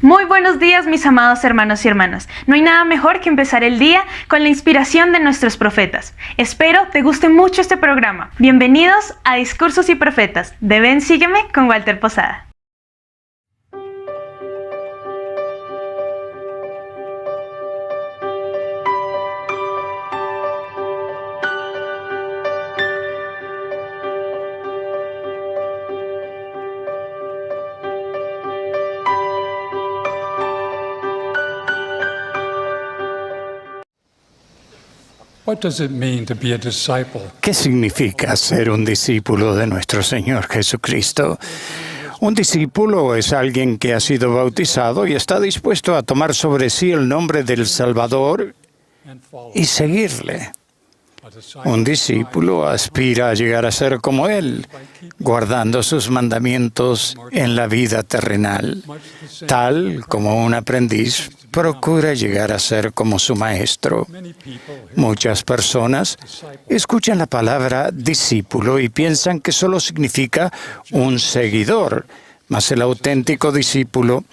Muy buenos días, mis amados hermanos y hermanas. No hay nada mejor que empezar el día con la inspiración de nuestros profetas. Espero te guste mucho este programa. Bienvenidos a Discursos y Profetas de Ven Sígueme con Walter Posada. ¿Qué significa ser un discípulo de nuestro Señor Jesucristo? Un discípulo es alguien que ha sido bautizado y está dispuesto a tomar sobre sí el nombre del Salvador y seguirle. Un discípulo aspira a llegar a ser como Él, guardando sus mandamientos en la vida terrenal, tal como un aprendiz procura llegar a ser como su maestro. Muchas personas escuchan la palabra discípulo y piensan que solo significa un seguidor, mas el auténtico discípulo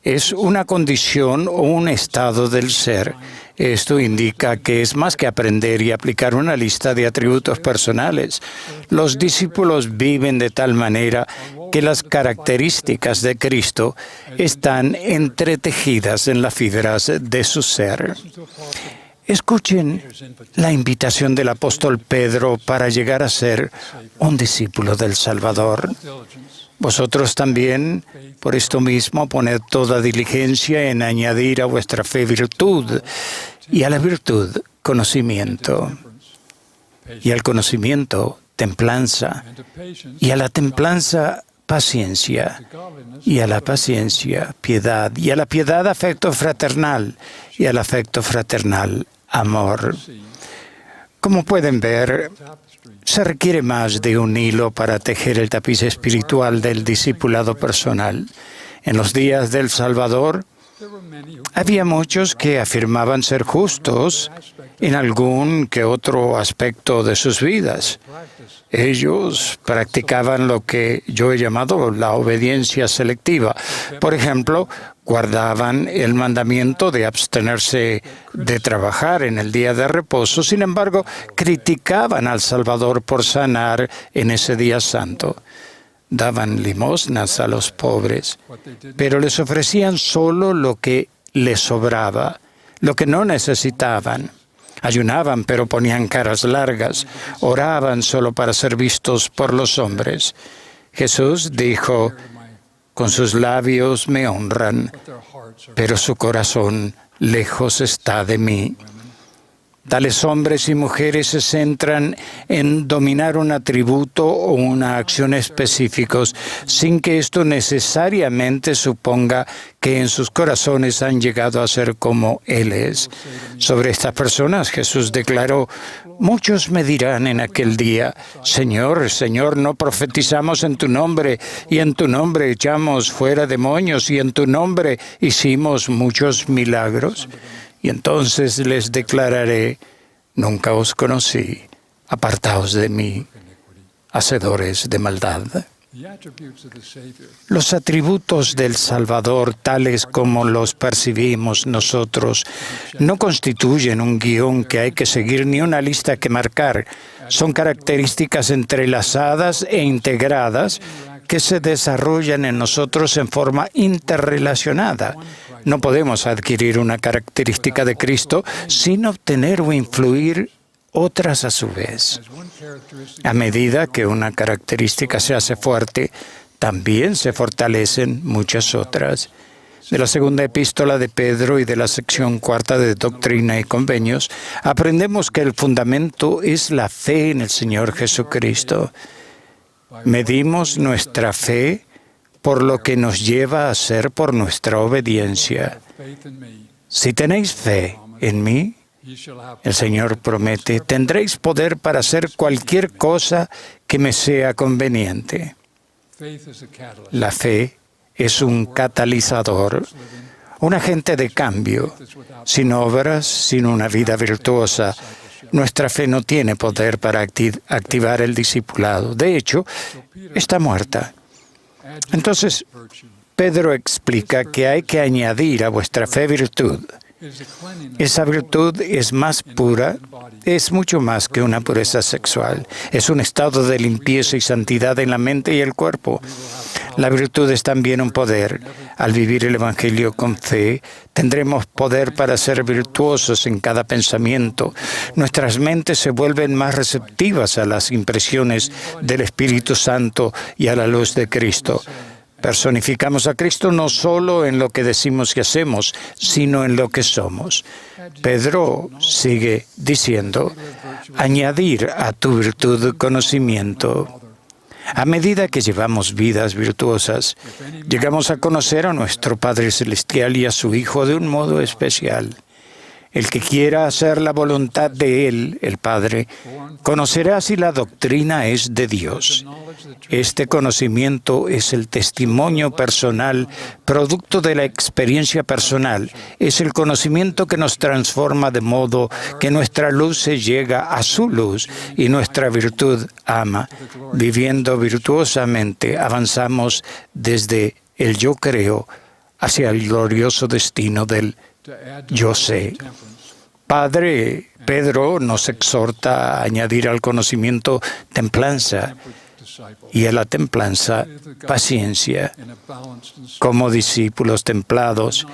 es una condición o un estado del ser. Esto indica que es más que aprender y aplicar una lista de atributos personales. Los discípulos viven de tal manera que las características de Cristo están entretejidas en las fibras de su ser. Escuchen la invitación del apóstol Pedro para llegar a ser un discípulo del Salvador. Vosotros también, por esto mismo, poned toda diligencia en añadir a vuestra fe virtud, y a la virtud conocimiento, y al conocimiento templanza, y a la templanza paciencia, y a la paciencia piedad, y a la piedad afecto fraternal, y al afecto fraternal amor. Como pueden ver, se requiere más de un hilo para tejer el tapiz espiritual del discipulado personal. En los días del Salvador, había muchos que afirmaban ser justos en algún que otro aspecto de sus vidas. Ellos practicaban lo que yo he llamado la obediencia selectiva. Por ejemplo, guardaban el mandamiento de abstenerse de trabajar en el día de reposo. Sin embargo, criticaban al Salvador por sanar en ese día santo. Daban limosnas a los pobres, pero les ofrecían solo lo que les sobraba, lo que no necesitaban. Ayunaban, pero ponían caras largas. Oraban solo para ser vistos por los hombres. Jesús dijo, con sus labios me honran, pero su corazón lejos está de mí. Tales hombres y mujeres se centran en dominar un atributo o una acción específicos, sin que esto necesariamente suponga que en sus corazones han llegado a ser como Él es. Sobre estas personas Jesús declaró, muchos me dirán en aquel día, Señor, Señor, no profetizamos en tu nombre, y en tu nombre echamos fuera demonios, y en tu nombre hicimos muchos milagros. Y entonces les declararé, nunca os conocí, apartaos de mí, hacedores de maldad. Los atributos del Salvador, tales como los percibimos nosotros, no constituyen un guión que hay que seguir ni una lista que marcar. Son características entrelazadas e integradas que se desarrollan en nosotros en forma interrelacionada. No podemos adquirir una característica de Cristo sin obtener o influir otras a su vez. A medida que una característica se hace fuerte, también se fortalecen muchas otras. De la segunda epístola de Pedro y de la sección 4 de Doctrina y Convenios, aprendemos que el fundamento es la fe en el Señor Jesucristo. Medimos nuestra fe por lo que nos lleva a ser por nuestra obediencia. Si tenéis fe en mí, el Señor promete, tendréis poder para hacer cualquier cosa que me sea conveniente. La fe es un catalizador, un agente de cambio. Sin obras, sin una vida virtuosa, nuestra fe no tiene poder para activar el discipulado. De hecho, está muerta. Entonces, Pedro explica que hay que añadir a vuestra fe virtud. Esa virtud es más pura, es mucho más que una pureza sexual. Es un estado de limpieza y santidad en la mente y el cuerpo. La virtud es también un poder. Al vivir el Evangelio con fe, tendremos poder para ser virtuosos en cada pensamiento. Nuestras mentes se vuelven más receptivas a las impresiones del Espíritu Santo y a la luz de Cristo. Personificamos a Cristo no solo en lo que decimos y hacemos, sino en lo que somos. Pedro sigue diciendo, añadir a tu virtud conocimiento. A medida que llevamos vidas virtuosas, llegamos a conocer a nuestro Padre Celestial y a su Hijo de un modo especial. El que quiera hacer la voluntad de Él, el Padre, conocerá si la doctrina es de Dios. Este conocimiento es el testimonio personal, producto de la experiencia personal. Es el conocimiento que nos transforma de modo que nuestra luz se llega a su luz y nuestra virtud ama. Viviendo virtuosamente, avanzamos desde el yo creo hacia el glorioso destino del yo sé. Padre Pedro nos exhorta a añadir al conocimiento templanza y a la templanza paciencia. Como discípulos templados,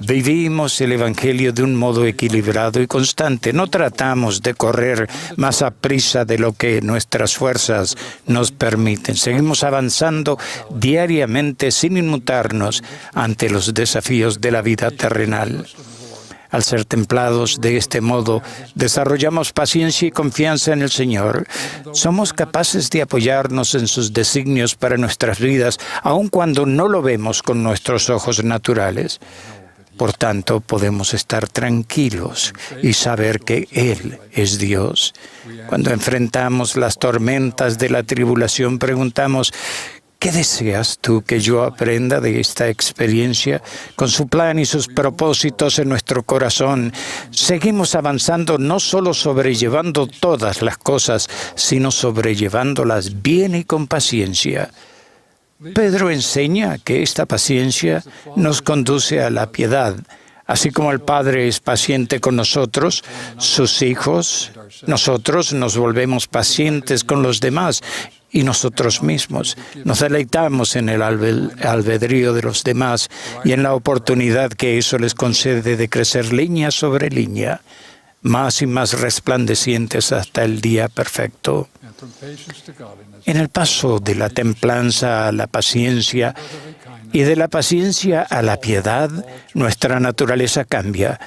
vivimos el Evangelio de un modo equilibrado y constante. No tratamos de correr más a prisa de lo que nuestras fuerzas nos permiten. Seguimos avanzando diariamente sin inmutarnos ante los desafíos de la vida terrenal. Al ser templados de este modo, desarrollamos paciencia y confianza en el Señor. Somos capaces de apoyarnos en sus designios para nuestras vidas, aun cuando no lo vemos con nuestros ojos naturales. Por tanto, podemos estar tranquilos y saber que Él es Dios. Cuando enfrentamos las tormentas de la tribulación, preguntamos, ¿qué deseas tú que yo aprenda de esta experiencia? Con su plan y sus propósitos en nuestro corazón, seguimos avanzando no solo sobrellevando todas las cosas, sino sobrellevándolas bien y con paciencia. Pedro enseña que esta paciencia nos conduce a la piedad. Así como el Padre es paciente con nosotros, sus hijos, nosotros nos volvemos pacientes con los demás y nosotros mismos. Nos deleitamos en el albedrío de los demás y en la oportunidad que eso les concede de crecer línea sobre línea, más y más resplandecientes hasta el día perfecto. En el paso de la templanza a la paciencia y de la paciencia a la piedad, nuestra naturaleza cambia.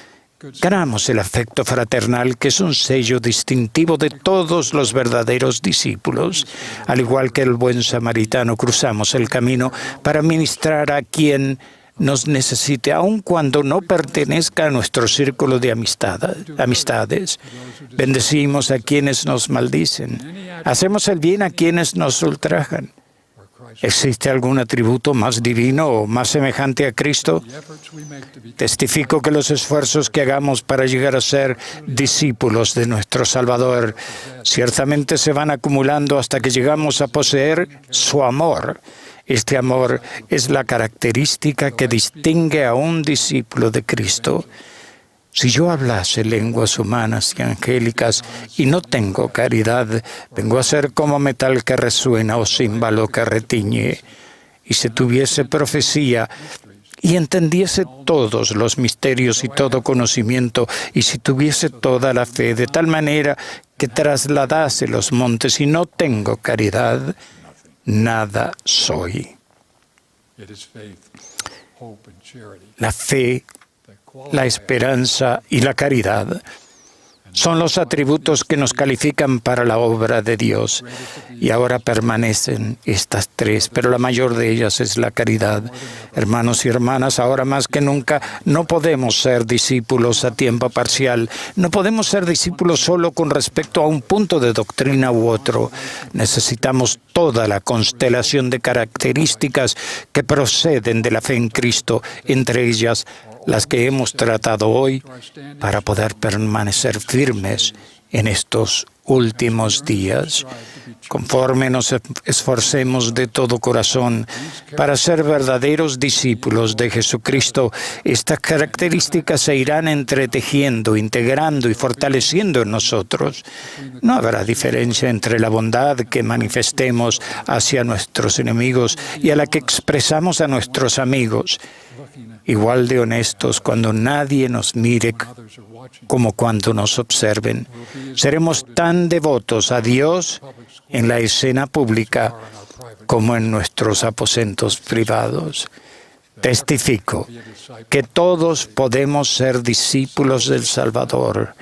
Ganamos el afecto fraternal, que es un sello distintivo de todos los verdaderos discípulos. Al igual que el buen samaritano, cruzamos el camino para ministrar a quien nos necesite, aun cuando no pertenezca a nuestro círculo de amistades. Bendecimos a quienes nos maldicen. Hacemos el bien a quienes nos ultrajan. ¿Existe algún atributo más divino o más semejante a Cristo? Testifico que los esfuerzos que hagamos para llegar a ser discípulos de nuestro Salvador ciertamente se van acumulando hasta que llegamos a poseer su amor. Este amor es la característica que distingue a un discípulo de Cristo. Si yo hablase lenguas humanas y angélicas y no tengo caridad, vengo a ser como metal que resuena o címbalo que retiñe. Y si tuviese profecía y entendiese todos los misterios y todo conocimiento, y si tuviese toda la fe de tal manera que trasladase los montes y no tengo caridad, nada soy. La fe, la esperanza y la caridad son los atributos que nos califican para la obra de Dios. Y ahora permanecen estas tres, pero la mayor de ellas es la caridad. Hermanos y hermanas, ahora más que nunca no podemos ser discípulos a tiempo parcial. No podemos ser discípulos solo con respecto a un punto de doctrina u otro. Necesitamos toda la constelación de características que proceden de la fe en Cristo, entre ellas las que hemos tratado hoy, para poder permanecer firmes en estos últimos días. conforme nos esforcemos de todo corazón para ser verdaderos discípulos de Jesucristo, estas características se irán entretejiendo, integrando y fortaleciendo en nosotros. No habrá diferencia entre la bondad que manifestemos hacia nuestros enemigos y a la que expresamos a nuestros amigos. Igual de honestos cuando nadie nos mire como cuando nos observen. Seremos tan devotos a Dios en la escena pública como en nuestros aposentos privados. Testifico que todos podemos ser discípulos del Salvador.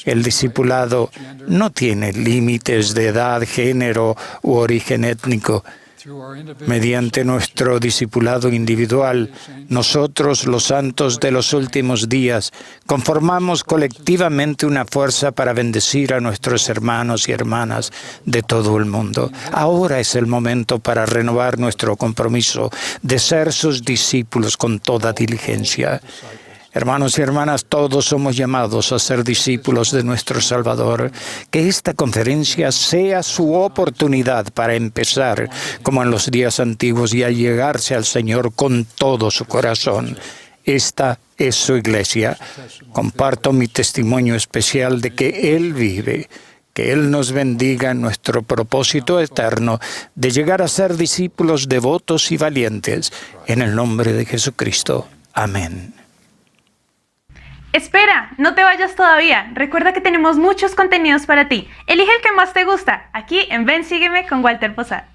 El discipulado no tiene límites de edad, género u origen étnico. Mediante nuestro discipulado individual, nosotros, los santos de los últimos días, conformamos colectivamente una fuerza para bendecir a nuestros hermanos y hermanas de todo el mundo. Ahora es el momento para renovar nuestro compromiso de ser sus discípulos con toda diligencia. Hermanos y hermanas, todos somos llamados a ser discípulos de nuestro Salvador. Que esta conferencia sea su oportunidad para empezar, como en los días antiguos, y allegarse al Señor con todo su corazón. Esta es su iglesia. Comparto mi testimonio especial de que Él vive. Que Él nos bendiga en nuestro propósito eterno de llegar a ser discípulos devotos y valientes. En el nombre de Jesucristo. Amén. Espera, no te vayas todavía. Recuerda que tenemos muchos contenidos para ti. Elige el que más te gusta, aquí en Ven, Sígueme con Walter Posada.